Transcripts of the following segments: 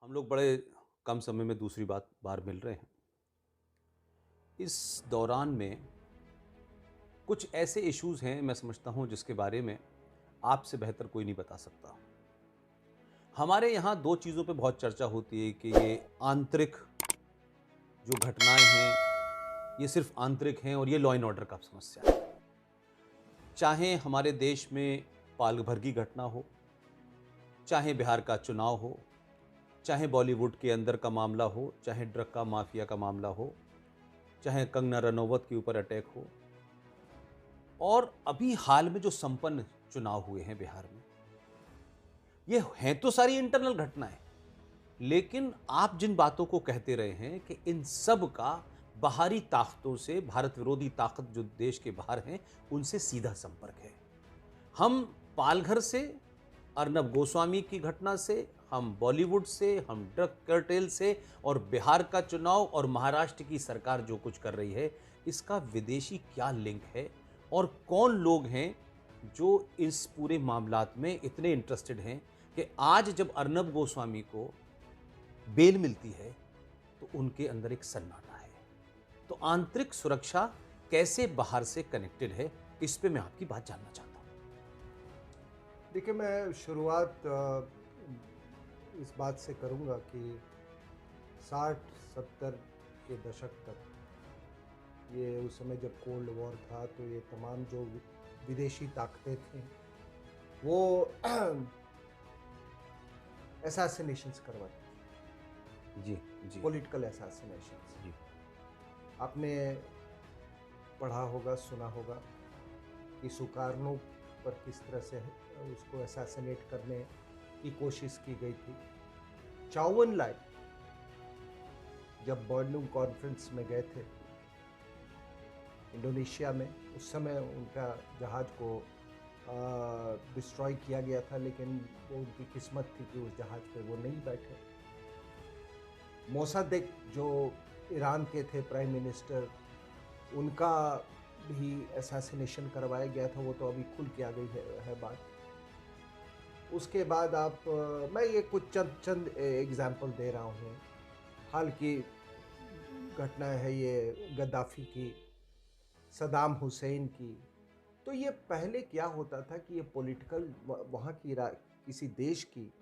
हम लोग बड़े कम समय में दूसरी बार मिल रहे हैं। इस दौरान में कुछ ऐसे इश्यूज़ हैं, मैं समझता हूँ जिसके बारे में आपसे बेहतर कोई नहीं बता सकता। हमारे यहाँ 2 चीज़ों पे बहुत चर्चा होती है कि ये आंतरिक जो घटनाएँ हैं, ये सिर्फ़ आंतरिक हैं और ये लॉ एंड ऑर्डर का समस्या है। चाहे हमारे देश में पाल भर की घटना हो, चाहे बिहार का चुनाव हो, चाहे बॉलीवुड के अंदर का मामला हो, चाहे ड्रग का माफिया का मामला हो, चाहे कंगना रनौत के ऊपर अटैक हो, और अभी हाल में जो संपन्न चुनाव हुए हैं बिहार में, ये हैं तो सारी इंटरनल घटनाएं, लेकिन आप जिन बातों को कहते रहे हैं कि इन सब का बाहरी ताकतों से, भारत विरोधी ताकत जो देश के बाहर हैं, उनसे सीधा संपर्क है। हम पालघर से, अर्नब गोस्वामी की घटना से, हम बॉलीवुड से, हम ड्रग कार्टेल से, और बिहार का चुनाव और महाराष्ट्र की सरकार जो कुछ कर रही है, इसका विदेशी क्या लिंक है और कौन लोग हैं जो इस पूरे मामलात में इतने इंटरेस्टेड हैं कि आज जब अर्नब गोस्वामी को बेल मिलती है तो उनके अंदर एक सन्नाटा है। तो आंतरिक सुरक्षा कैसे बाहर से कनेक्टेड है, इस पे मैं आपकी बात जानना चाहता हूं। देखिए, मैं शुरुआत इस बात से करूंगा कि 60-70 के दशक तक, ये उस समय जब कोल्ड वॉर था, तो ये तमाम जो विदेशी ताकतें थीं वो असैसिनेशंस करवाती जी, थी, जी, पॉलिटिकल असैसिनेशंस। जी। आपने पढ़ा होगा, सुना होगा कि सुकार्नो पर किस तरह से उसको असैसिनेट करने की कोशिश की गई थी। चाउवन लाई जब बर्लिन कॉन्फ्रेंस में गए थे इंडोनेशिया में, उस समय उनका जहाज को डिस्ट्रॉय किया गया था, लेकिन वो उनकी किस्मत थी कि उस जहाज पे वो नहीं बैठे। मोसादेक जो ईरान के थे प्राइम मिनिस्टर, उनका भी असैसिनेशन करवाया गया था। वो तो अभी खुल के आ गई है बात। उसके बाद मैं ये कुछ चंद एग्जाम्पल दे रहा हूँ। हाल की घटना है ये गद्दाफी की, सदाम हुसैन की। तो ये पहले क्या होता था कि ये पॉलिटिकल, वहाँ की किसी देश की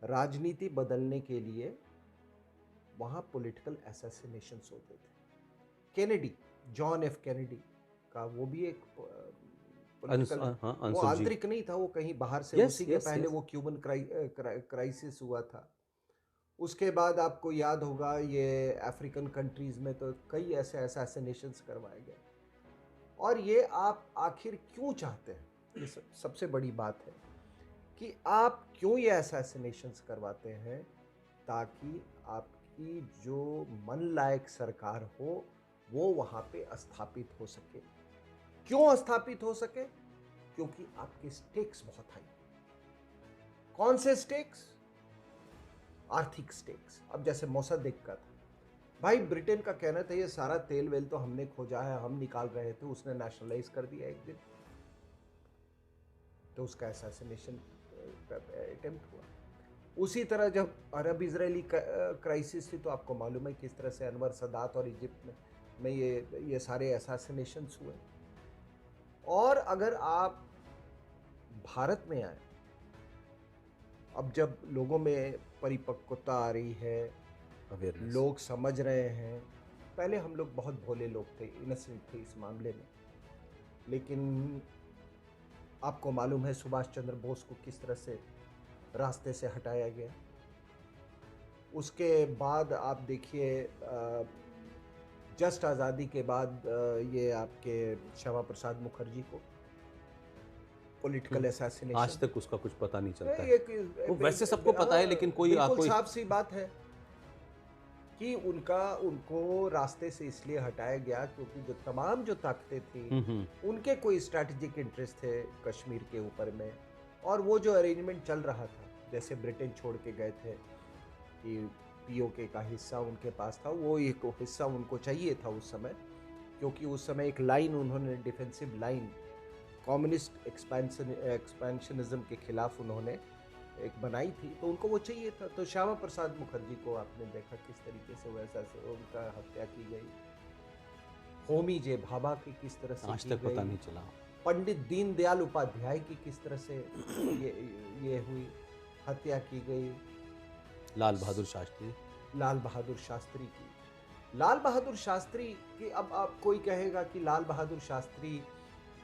राजनीति बदलने के लिए वहाँ पॉलिटिकल असैसिनेशंस होते थे। केनेडी, जॉन एफ केनेडी का, वो भी एक पॉलिटिकल, हाँ, वो आंसर जी। आंतरिक नहीं था, वो कहीं बाहर से, यस, उसी के यस, पहले यस। वो क्यूबन क्राइसिस हुआ था। उसके बाद आपको याद होगा ये अफ्रीकन कंट्रीज में तो कई ऐसे असैसिनेशंस करवाए गए। और ये आप आखिर क्यों चाहते हैं, ये सबसे बड़ी बात है कि आप क्यों ये असैसिनेशंस करवाते हैं, ताकि आपकी जो मन लायक सरकार हो वो वहां पे स्थापित हो सके। क्यों स्थापित हो सके? क्योंकि आपके स्टेक्स बहुत हाई। कौन से स्टेक्स? आर्थिक स्टेक्स। अब जैसे मोसादेक का था, भाई ब्रिटेन का कहना था ये सारा तेल वेल तो हमने खोजा है, हम निकाल रहे थे, उसने नेशनलाइज कर दिया एक दिन, तो उसका असैसिनेशन अटेम्प्ट हुआ। उसी तरह जब अरब इजरायली क्राइसिस थी, तो आपको मालूम है किस तरह से अनवर सदात और इजिप्ट में ये सारे असैसिनेशंस हुए। और अगर आप भारत में आए, अब जब लोगों में परिपक्वता आ रही है, अवेयरनेस। लोग समझ रहे हैं। पहले हम लोग बहुत भोले लोग थे, इनोसेंट थे इस मामले में, लेकिन आपको मालूम है सुभाष चंद्र बोस को किस तरह से रास्ते से हटाया गया। उसके बाद आप देखिए, जस्ट आज़ादी के बाद ये आपके श्यामा प्रसाद मुखर्जी को पॉलिटिकल आज असैसिनेशन। तक उसका कुछ पता नहीं चलता है। ये वो वैसे सबको पता है, लेकिन कोई बिल्कुल कोई साफ सी बात है कि उनको रास्ते से इसलिए हटाया गया क्योंकि जो तमाम जो ताकतें थी, उनके कोई स्ट्रैटेजिक इंटरेस्ट थे कश्मीर के ऊपर में। और वो जो अरेंजमेंट चल रहा था, जैसे ब्रिटेन छोड़ के गए थे कि पीओके का हिस्सा उनके पास था, वो एक हिस्सा उनको चाहिए था उस समय, क्योंकि उस समय एक लाइन उन्होंने, डिफेंसिव लाइन, कम्युनिस्ट एक्सपेंशनिज्म के खिलाफ उन्होंने एक बनाई थी, तो उनको वो चाहिए था। तो श्यामा प्रसाद मुखर्जी को आपने देखा किस तरीके से वैसा से उनका हत्या की गई, होमी जे भाभा की किस तरह से आज की तक पता गई, नहीं चला। पंडित दीनदयाल उपाध्याय की किस तरह से ये ये हुई, हत्या की गई, लाल बहादुर शास्त्री। लाल बहादुर शास्त्री की। लाल बहादुर शास्त्री की, अब आप कोई कहेगा कि लाल बहादुर शास्त्री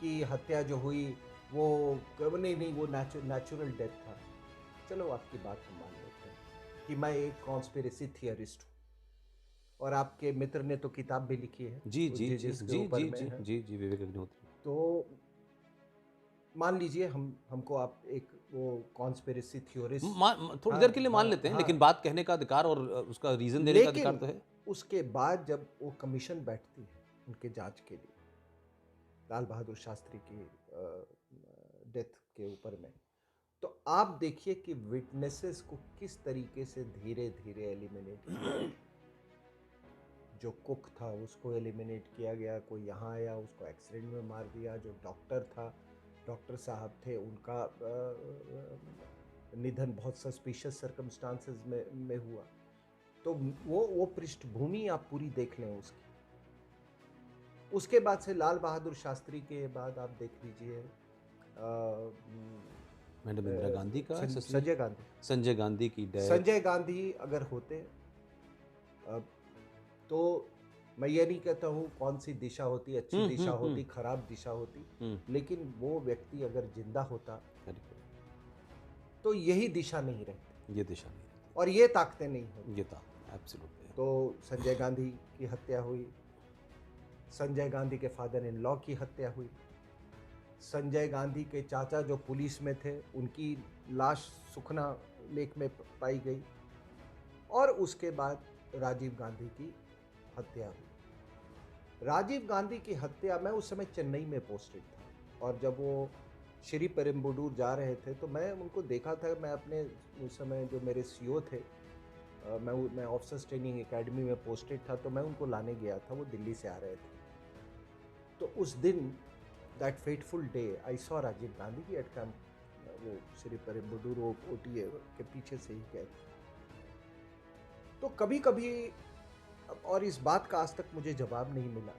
की हत्या जो हुई वो नहीं नहीं वो नेचुरल डेथ था। चलो आपकी बात हम मान लेते हैं कि मैं एक कॉन्स्पिरेसी थियरिस्ट हूँ, और आपके मित्र ने तो किताब भी लिखी है जी जी जी जिसके जी ऊपर जी में जी है। जी जी विवेक अग्निहोत्री। तो मान लीजिए हमको आप एक वो कॉन्स्पिरेसी थ्योरिस्ट, थोड़ी हाँ देर के लिए मान हाँ लेते हैं, हाँ, लेकिन बात कहने का अधिकार और उसका रीजन देने का अधिकार लेकिन तो है। उसके बाद जब वो कमीशन बैठती है उनके जांच के लिए लाल बहादुर शास्त्री की डेथ के ऊपर में, तो आप देखिए कि विटनेसेस को किस तरीके से धीरे धीरे एलिमिनेट किया। जो कुक था उसको एलिमिनेट किया गया, कोई यहाँ आया उसको एक्सीडेंट में मार दिया, जो डॉक्टर था, डॉक्टर साहब थे, उनका निधन बहुत सस्पिशियस सर्कमस्टांसेस में हुआ। तो वो पृष्ठभूमि आप पूरी देख लें उसकी। उसके बाद से लाल बहादुर शास्त्री के बाद आप देख लीजिए मैडम इंदिरा गांधी का संजय गांधी, संजय गांधी की डेथ। संजय गांधी अगर होते तो मैं ये नहीं कहता हूँ कौन सी दिशा होती, अच्छी दिशा होती, खराब दिशा होती, लेकिन वो व्यक्ति अगर जिंदा होता तो यही दिशा नहीं रहती, ये दिशा नहीं रहती, और ये ताकतें नहीं होती। ये ताकत एब्सोल्युटली। तो संजय गांधी की हत्या हुई, संजय गांधी के फादर इन लॉ की हत्या हुई, संजय गांधी के चाचा जो पुलिस में थे उनकी लाश सुखना लेक में पाई गई, और उसके बाद राजीव गांधी की हत्या हुई। राजीव गांधी की हत्या, मैं उस समय चेन्नई में पोस्टेड था, और जब वो श्री पेरुम्बदूर जा रहे थे तो मैं उनको देखा था। मैं अपने उस समय जो मेरे सीओ थे, मैं ऑफिसर्स ट्रेनिंग एकेडमी में पोस्टेड था, तो मैं उनको लाने गया था, वो दिल्ली से आ रहे थे। तो उस दिन that fateful day I saw Rajiv Gandhi की एट कैंप, वो श्री पेरुम्बदूर वो ओटीए के पीछे से ही गए थे। तो कभी कभी, और इस बात का आज तक मुझे जवाब नहीं मिला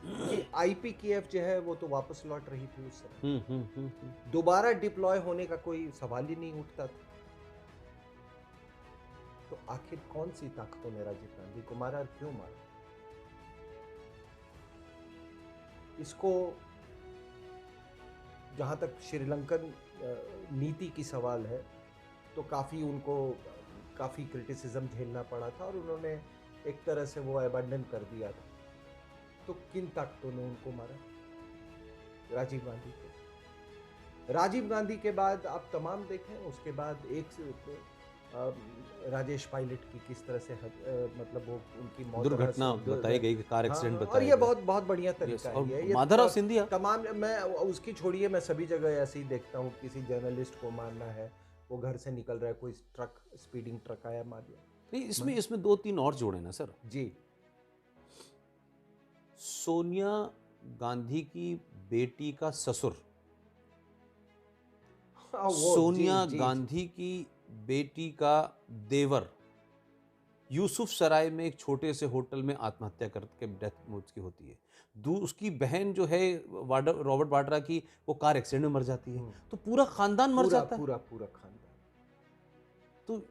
कि आईपीकेएफ जो है वो तो वापस लौट रही थी उस समय, दोबारा डिप्लॉय होने का कोई सवाल ही नहीं उठता था। तो आखिर कौन सी ताकतों ने राजीव गांधी को मारा और क्यों मारा? इसको, जहां तक श्रीलंकन नीति की सवाल है, तो काफ़ी क्रिटिसिज्म झेलना पड़ा था, और उन्होंने एक तरह से वो अबैंडन कर दिया था। तो किन ताकतों ने उनको मारा? राजीव गांधी को। राजीव गांधी के बाद आप तमाम देखें, उसके बाद राजेश पायलट की किस तरह से मतलब वो उनकी मौत, दुर्घटना बताई गई, कार एक्सीडेंट बताया और ये गया। बहुत बढ़िया तरीका और है ये माधवराव सिंधिया तमाम, मैं उसकी छोड़िए, मैं सभी जगह ऐसे ही देखता हूँ, किसी जर्नलिस्ट को मारना है, वो घर से निकल रहा है, कोई ट्रक, स्पीडिंग ट्रक आया, मार दिया। नहीं, इसमें दो तीन और जोड़े ना सर जी। सोनिया गांधी की बेटी का ससुर, सोनिया गांधी की बेटी का देवर यूसुफ सराय में एक छोटे से होटल में आत्महत्या करके डेथ उसकी होती है। उसकी बहन जो है रॉबर्ट वाड्रा की, वो कार एक्सीडेंट में मर जाती है। तो पूरा खानदान मर जाता है, पूरा खानदान। तो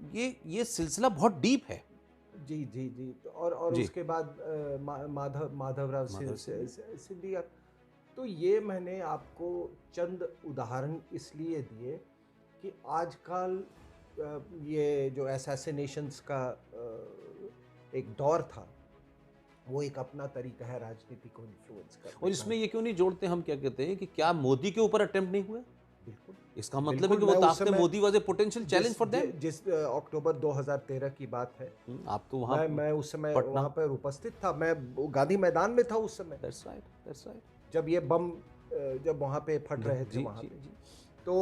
ये सिलसिला बहुत डीप है। जी जी जी। और जी। उसके बाद माधवराव सिंधिया। तो ये मैंने आपको चंद उदाहरण इसलिए दिए कि आजकल ये जो असैसिनेशंस का एक दौर था, वो एक अपना तरीका है राजनीति को इन्फ्लुएंस करने का। और इसमें ये क्यों नहीं जोड़ते, हम क्या कहते हैं कि क्या मोदी के ऊपर अटेम्प्ट नहीं हुआ? बिल्कुल, इसका मतलब है कि वो ताकतें, Modi was a potential challenge for them. जिस अक्टूबर 2013 की बात है, आप तो वहां, मैं उस समय वहां पर उपस्थित था, मैं गांधी मैदान में था उस समय। That's right. जब ये बम जब वहां पे फट रहे थे वहां पे। तो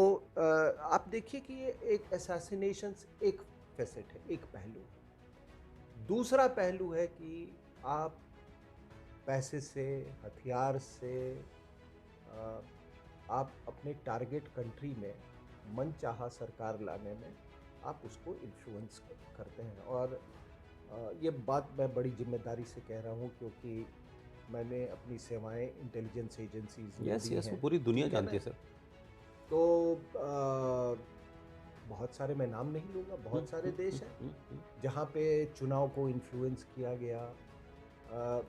आप देखिए कि ये एक असैसिनेशन एक फैसेट है, एक पहलू। दूसरा पहलू है कि आप पैसे से, हथियार से आप अपने टारगेट कंट्री में मनचाहा सरकार लाने में आप उसको इन्फ्लुएंस करते हैं। और ये बात मैं बड़ी जिम्मेदारी से कह रहा हूँ, क्योंकि मैंने अपनी सेवाएं इंटेलिजेंस एजेंसीज में यस दी यस, वो हैं। पूरी दुनिया ठीक है जानती ना? है सर। तो बहुत सारे, मैं नाम नहीं लूँगा, बहुत सारे देश हैं जहाँ पे चुनाव को इन्फ्लुएंस किया गया।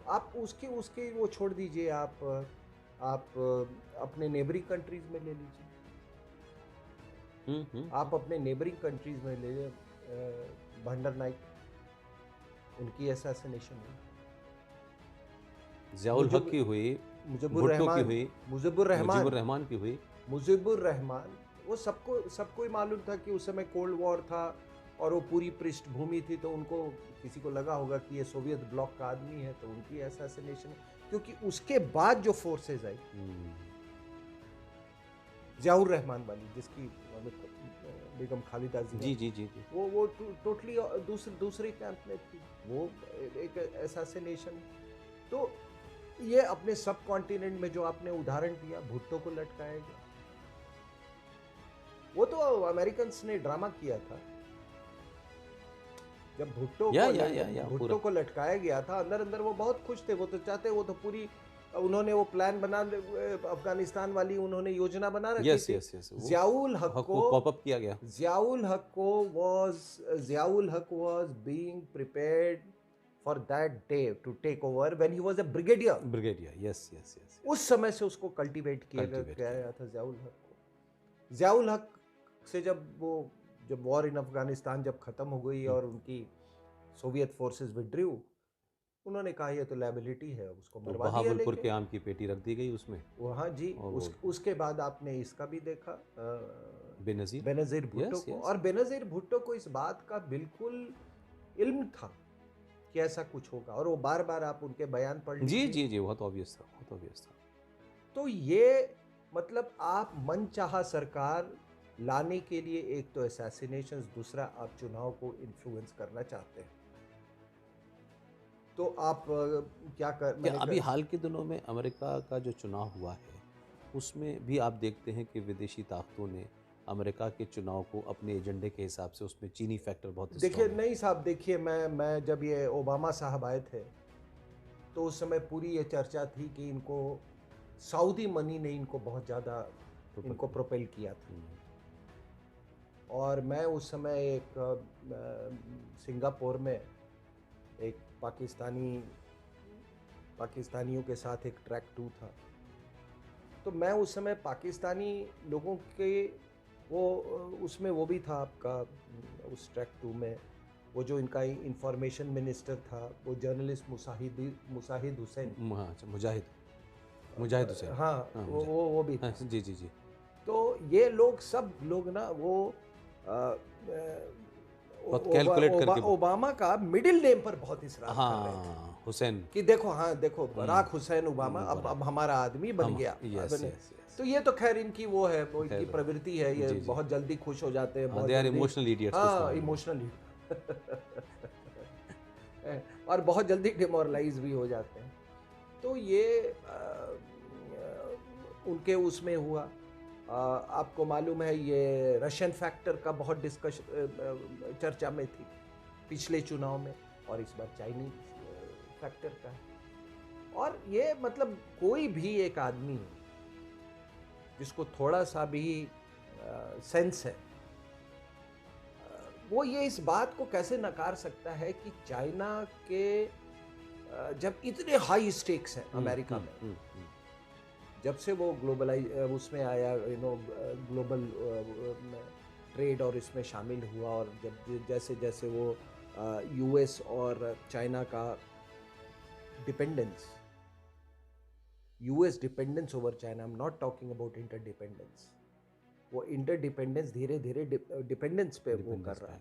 आप उसके उसके वो छोड़ दीजिए, आप अपने नेबरिंग कंट्रीज में ले लीजिए। आप अपने नेबरिंग कंट्रीज में ले लीजिए, भंडर नाइक, उनकी असैसिनेशन हुई। ज़ियाउल हक की हुई, मुजिबुर भुट्टो की रहमान, हुई, मुजिबुर रहमान, मुजीबुर रहमान की हुई। मुजिबुर रहमान, वो सबको ही मालूम था कि उस समय कोल्ड वॉर था और वो पूरी पृष्ठभूमि थी, तो उनको किसी को लगा होगा कि ये सोवियत ब्लॉक का आदमी है, तो उनकी असैसिनेशन। क्योंकि उसके बाद जो फोर्सेज आई, ज़ियाउर रहमान वाली, जिसकी बेगम खालिदा जी जी, जी जी जी। वो टोटली दूसरे कैंप में थी, वो एक असैसिनेशन। तो ये अपने सब कॉन्टिनेंट में जो आपने उदाहरण दिया, भुट्टो को लटकाया गया, वो तो अमेरिकन्स ने ड्रामा किया था। जब या भुट्टो पूरा। को लटकाया गया था, अंदर अंदर वो बहुत खुश थे, वो तो चाहते, वो तो पूरी, उन्होंने वो प्लान बना, अफगानिस्तान वाली उन्होंने योजना बना रखी यस थी। यस यस, वो ज़ियाउल हक हक को को पॉप अप किया गया। Ziaul Haq was being prepared for that day to take over when he was a brigadier. Brigadier, yes yes yes. उस समय से उसको कल्टीवेट किया गया था ज़ियाउल हक को। ज़ियाउल हक से जब वॉर इन अफगानिस्तान जब खत्म हो गई और उनकी सोवियत फोर्सेस विड्रू, उन्होंने कहा ये तो लायबिलिटी है, उसको तो मरवा दिया बहावलपुर लेके। के आम की पेटी रख दी गई उसमें। वहाँ जी, और वो उसके बाद आपने इसका भी देखा, बेनज़ीर। बेनज़ीर भुट्टो यस को। यस। और बेनज़ीर भुट्टो को इस बात का बिल्कुल इल्म था कि ऐसा कुछ होगा, और वो बार बार आप उनके बयान पढ़ जी लीजिए। जी जी, बहुत ऑब्वियस था, बहुत ऑब्वियस था। तो ये मतलब आप मनचाहा सरकार लाने के लिए, एक तो असैसिनेशंस, दूसरा आप चुनाव को इन्फ्लुएंस करना चाहते हैं। तो आप क्या कर, क्या अभी हाल के दिनों में अमेरिका का जो चुनाव हुआ है, उसमें भी आप देखते हैं कि विदेशी ताकतों ने अमेरिका के चुनाव को अपने एजेंडे के हिसाब से, उसमें चीनी फैक्टर बहुत देखिए, स्ट्रॉन्ग है। नहीं साहब, देखिए, मैं जब ये ओबामा साहब आए थे, तो उस समय पूरी ये चर्चा थी कि इनको सऊदी मनी ने इनको बहुत ज़्यादा इनको प्रोपेल किया था। और मैं उस समय एक सिंगापुर में एक पाकिस्तानियों के साथ एक ट्रैक 2 था। तो मैं उस समय पाकिस्तानी लोगों के वो उसमें वो भी था आपका, उस ट्रैक 2 में वो जो इनका इंफॉर्मेशन मिनिस्टर था, वो जर्नलिस्ट मुसाहिद हुसैन। हाँ, अच्छा, मुजाहिद हुसैन। हाँ, हाँ, वो भी हाँ, था। जी जी जी। तो ये सब लोग ना, वो बहुत कैलकुलेट करके ओबामा का मिडिल नेम पर बहुत इसरार कर रहे थे हाँ, हुसैन। कि देखो बराक हुसैन ओबामा अब हमारा आदमी बन गया। Yes yes yes. तो ये तो खैर इनकी वो है, वो इनकी खैर, प्रवृत्ति है, ये जी जी। बहुत जल्दी खुश हो जाते हैं, बहुत दे आर जल्दी, इमोशनल इडियट्स कुछ हाँ, मामलों में। इमोशनली और बहुत जल्दी डिमोरलाइज भी हो जाते हैं। तो ये उनके उसमें हुआ। आपको मालूम है, ये रशियन फैक्टर का बहुत चर्चा में थी पिछले चुनाव में, और इस बार चाइनीज फैक्टर का है। और ये मतलब कोई भी एक आदमी जिसको थोड़ा सा भी सेंस है, वो ये इस बात को कैसे नकार सकता है कि चाइना के जब इतने हाई स्टेक्स हैं अमेरिका में, जब से वो ग्लोबलाइज उसमें आया, ग्लोबल ट्रेड और इसमें शामिल हुआ, और जब जैसे जैसे वो यूएस और चाइना का dependence, US dependence over China, I am not talking about interdependence, वो इंटरडिपेंडेंस धीरे धीरे डिपेंडेंस पे वो कर रहा है।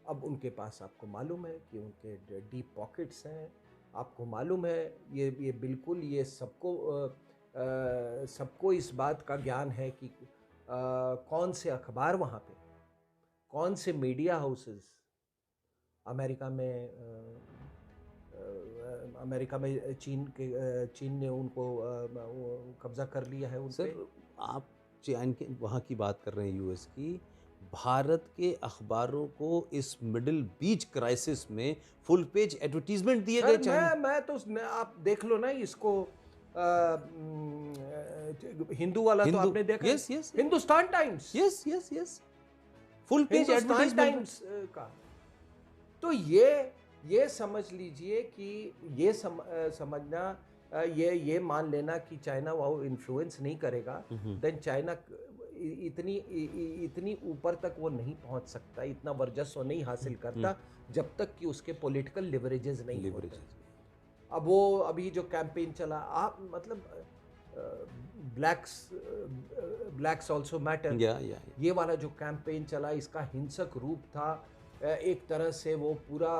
अब उनके पास, आपको मालूम है कि उनके डीप पॉकेट्स हैं, आपको मालूम है, ये बिल्कुल, ये सबको इस बात का ज्ञान है कि कौन से अखबार वहाँ पे, कौन से मीडिया हाउसेस अमेरिका में चीन ने उनको कब्जा कर लिया है उन पे। सर, आप चैन के वहाँ की बात कर रहे हैं, यूएस की, भारत के अखबारों को इस मिडिल बीच क्राइसिस में फुल पेज एडवर्टीजमेंट दिए गए सर चाइना। मैं तो आप देख लो ना इसको, हिंदू वाला तो हिंदू, आपने देखा है, yes yes Hindustan times, yes yes yes, full page Hindustan advertisement. Times का। तो ये समझ लीजिए कि ये समझना, ये मान लेना कि चाइना वो इन्फ्लुएंस नहीं करेगा, देन चाइना इतनी ऊपर तक वो नहीं पहुंच सकता, इतना वर्चस्व नहीं हासिल करता जब तक कि उसके पॉलिटिकल लिवरेजेस नहीं होते। अब वो अभी जो कैंपेन चला, आप मतलब ब्लैक्स ऑल्सो मैटर, या ये वाला जो कैंपेन चला, इसका हिंसक रूप था। एक तरह से वो पूरा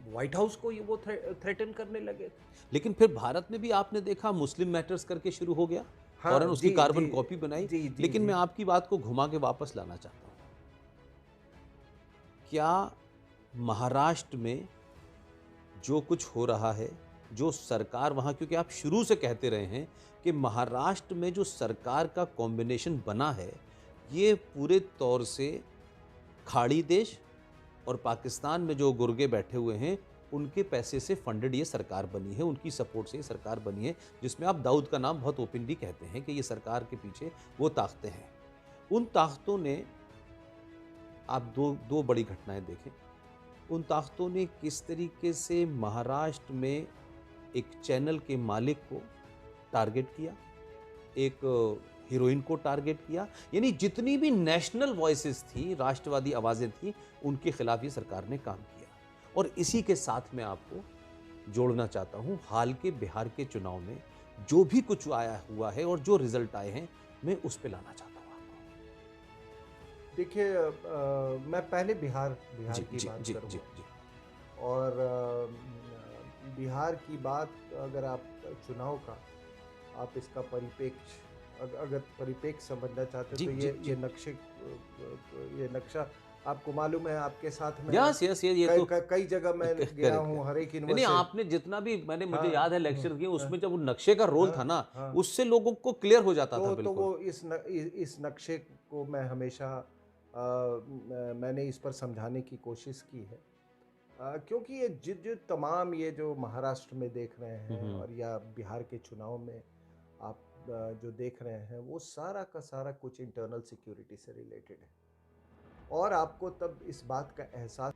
व्हाइट हाउस को वो थ्रेटन करने लगे। लेकिन फिर भारत में भी आपने देखा मुस्लिम मैटर्स करके शुरू हो गया, हाँ फौरन उसकी जी कार्बन जी कॉपी बनाई। जी जी लेकिन जी। मैं आपकी बात को घुमा के वापस लाना चाहता हूँ। क्या महाराष्ट्र में जो कुछ हो रहा है, जो सरकार वहाँ, क्योंकि आप शुरू से कहते रहे हैं कि महाराष्ट्र में जो सरकार का कॉम्बिनेशन बना है, ये पूरे तौर से खाड़ी देश और पाकिस्तान में जो गुर्गे बैठे हुए हैं, उनके पैसे से फंडेड ये सरकार बनी है, उनकी सपोर्ट से ये सरकार बनी है, जिसमें आप दाऊद का नाम बहुत ओपनली कहते हैं कि ये सरकार के पीछे वो ताकतें हैं। उन ताकतों ने, आप दो दो बड़ी घटनाएं देखें, उन ताकतों ने किस तरीके से महाराष्ट्र में एक चैनल के मालिक को टारगेट किया, एक हीरोइन को टारगेट किया, यानी जितनी भी नेशनल वॉइसेस थी, राष्ट्रवादी आवाज़ें थी, उनके खिलाफ ये सरकार ने काम किया। और इसी के साथ मैं आपको जोड़ना चाहता हूँ, हाल के बिहार के चुनाव में जो भी कुछ आया हुआ है और जो रिजल्ट आए हैं, मैं उस पर लाना चाहता हूँ आपको। देखिए, मैं पहले बिहार की बात करूँगा। जी। और बिहार की बात, अगर आप चुनाव का, आप इसका परिप्रेक्ष्य, अगर परिप्रेक्ष्य समझना चाहते जी, तो जी, जी। ये नक्शा आपको मालूम है, आपके साथ में यस यस, ये तो कई जगह मैं गया हूँ, हर एक नहीं, यूनिवर्सिटी। आपने जितना भी, मुझे हाँ, याद है लेक्चर किए, हाँ, उसमें जब वो नक्शे का रोल हाँ, था ना, हाँ। उससे लोगों को क्लियर हो जाता था तो बिल्कुल। वो इस नक्शे को मैं हमेशा, मैंने इस पर समझाने की कोशिश की है, क्योंकि ये जो तमाम ये जो महाराष्ट्र में देख रहे हैं और या बिहार के चुनाव में आप जो देख रहे हैं, वो सारा का सारा कुछ इंटरनल सिक्योरिटी से रिलेटेड है। और आपको तब इस बात का एहसास